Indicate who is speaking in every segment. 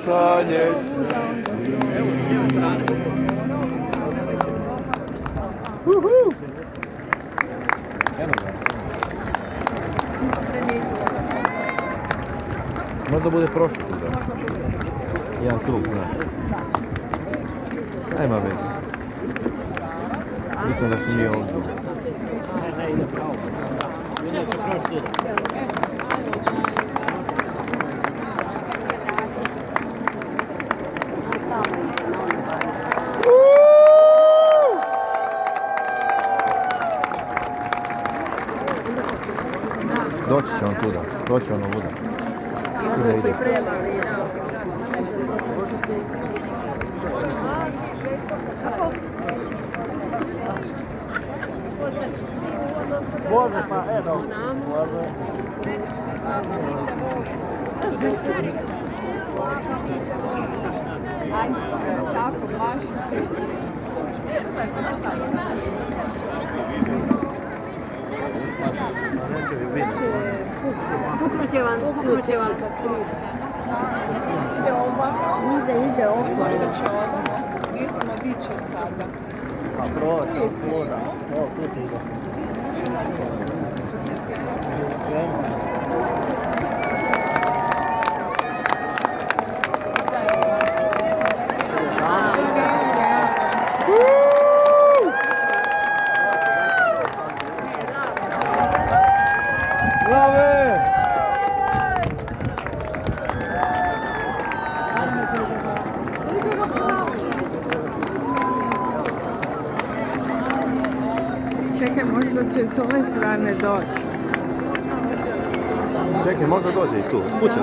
Speaker 1: šalješ.
Speaker 2: Evo, s lijeve strane.
Speaker 1: Eno ga. Možda bude prošlo da. Jedan krug, znaš. Nema veze. Bitno da si mi ovdje.
Speaker 2: Ne, ide pravo. Inače prošlo.
Speaker 1: Doći će on tuda, doći on ovuda. Kuda ide?
Speaker 2: Može, pa evo. Može.
Speaker 3: Ajde, tako, baš.
Speaker 4: Puknut će vam kad krug.
Speaker 3: Ide ovako.
Speaker 4: Ide oko.
Speaker 3: Možda će ovako. Ne znamo di će sada.
Speaker 2: A proći, voda. Evo, tu ide.
Speaker 4: Čekaj, možda će s ove strane doći.
Speaker 1: Čekaj, možda dođe i tu. Kuće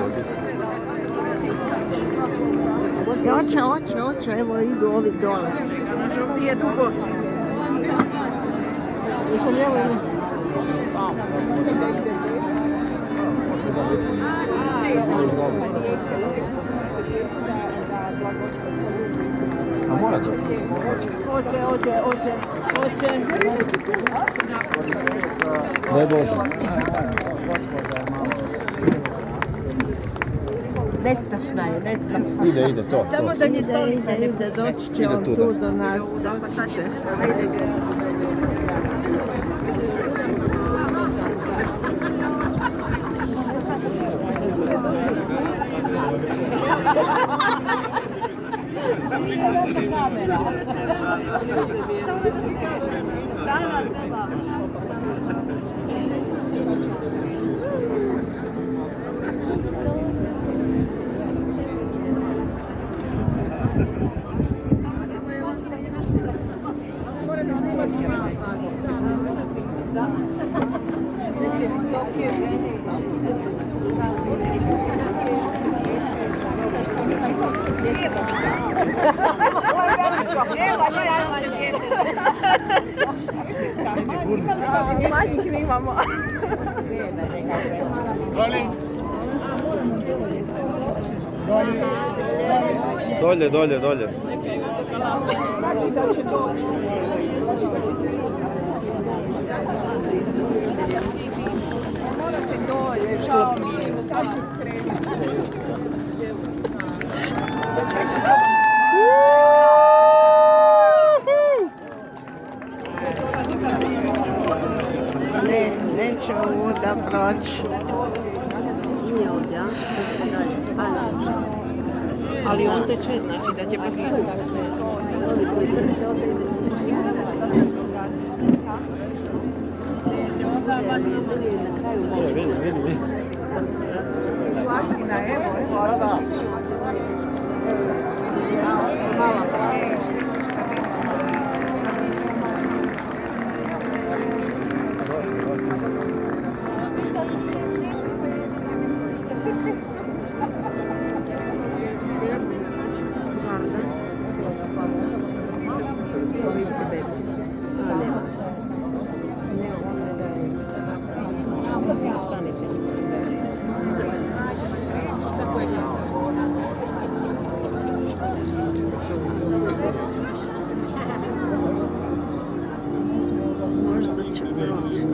Speaker 4: Hoće, evo idu ovi dole.
Speaker 3: Ovdje je dugo.
Speaker 4: Nisam lijevo ili?
Speaker 1: A mora doći.
Speaker 4: Hoće.
Speaker 1: Daj Bože.
Speaker 4: Nestašna je.
Speaker 1: Ide, to.
Speaker 4: Samo da nje stolica ne ide, doći će
Speaker 1: Ide
Speaker 4: on
Speaker 1: tuda.
Speaker 4: tu do nas.
Speaker 3: Manjih nemamo.
Speaker 1: Dolje.
Speaker 3: Znači da će doći. Morate dolje, žao mi je. Sad će skrenuti.
Speaker 4: Neće ovuda proći.
Speaker 5: Nije ovdje, a? Ali on teče, znači da će pasati. Ovi koji trče ovdje na kraju moći.
Speaker 2: Vidi.
Speaker 3: Slatina, evo.
Speaker 5: Mala prasa.
Speaker 4: Možda će proći.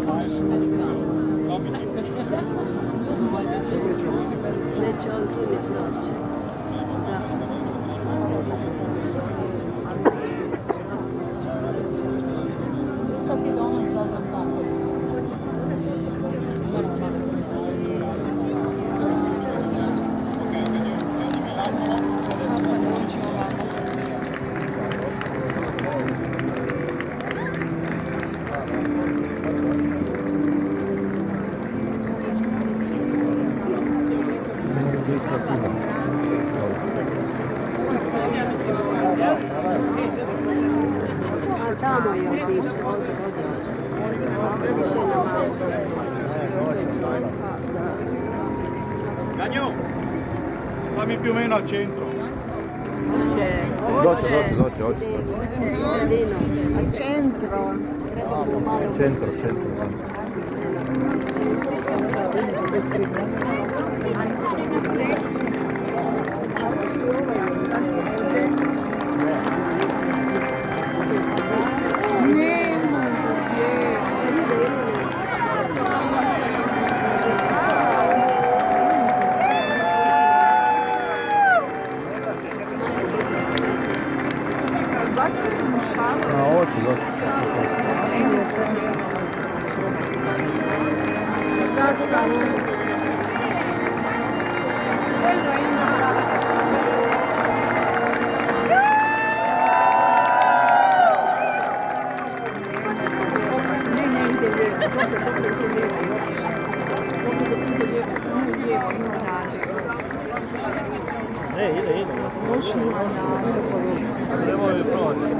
Speaker 5: Neće on time proći. Da.
Speaker 1: za kuda.
Speaker 4: A tamo je otišao.
Speaker 6: Gagno, fammi più o meno al centro.
Speaker 1: Doći.
Speaker 4: A centro.
Speaker 1: Centro. A oči,
Speaker 2: Ide. Idemo li proći?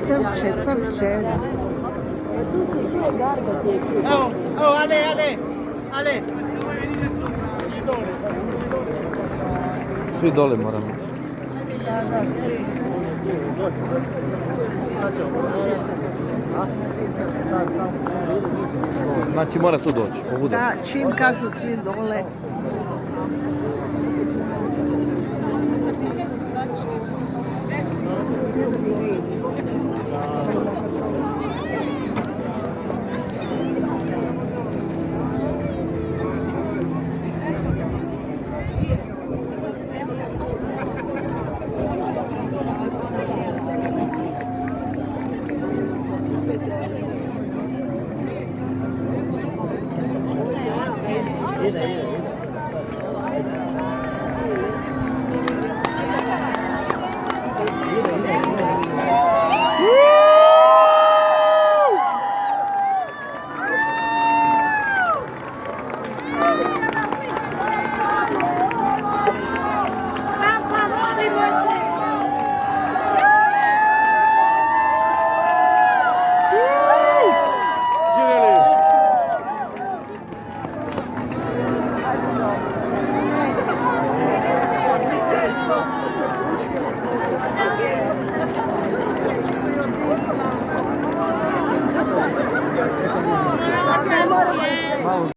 Speaker 4: Trče.
Speaker 6: Ale!
Speaker 1: Svi dole moramo. Znači mora tu doći, ovuda.
Speaker 4: Da, čim kažu svi dole,